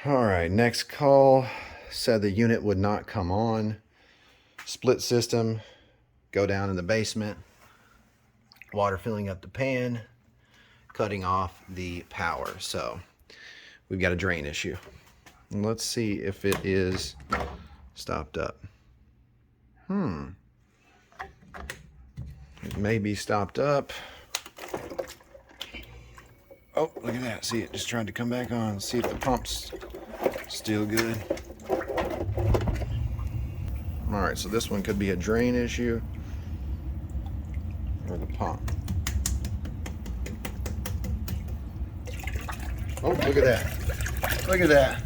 All right, next call said the unit would not come on. Split system, go down in the basement, water filling up the pan, cutting off the power. So we've got a drain issue. Let's see if it is stopped up. It may be stopped up. Oh, look at that. See, it just tried to come back on. See if the pump's still good. All right, so this one could be a drain issue or the pump. Oh, look at that. Look at that.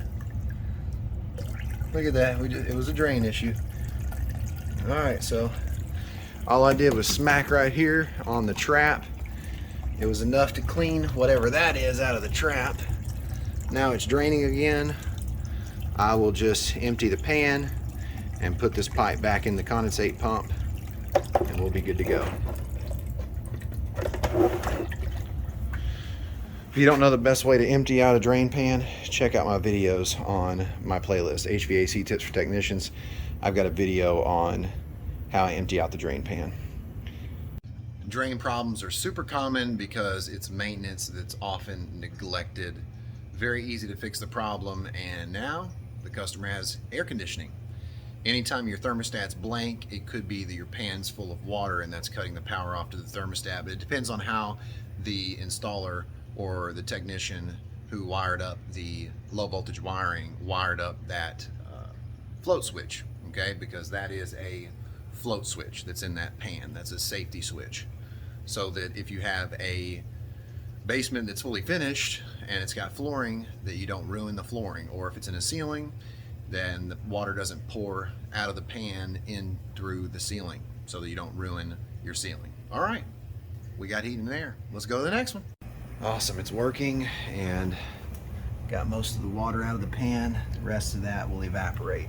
Look at that. It was a drain issue. All right, so all I did was smack right here on the trap. It was enough to clean whatever that is out of the trap. Now it's draining again. I will just empty the pan and put this pipe back in the condensate pump, and we'll be good to go. If you don't know the best way to empty out a drain pan, check out my videos on my playlist, HVAC Tips for Technicians. I've got a video on how I empty out the drain pan. Drain problems are super common because it's maintenance that's often neglected. Very easy to fix the problem, and now the customer has air conditioning. Anytime your thermostat's blank, it could be that your pan's full of water and that's cutting the power off to the thermostat, but it depends on how the installer or the technician who wired up the low voltage wiring wired up that float switch, okay? Because that is a float switch that's in that pan. That's a safety switch. So that if you have a basement that's fully finished and it's got flooring, that you don't ruin the flooring. Or if it's in a ceiling, then the water doesn't pour out of the pan in through the ceiling, so that you don't ruin your ceiling. All right, we got heat and air. Let's go to the next one. Awesome, it's working and got most of the water out of the pan. The rest of that will evaporate.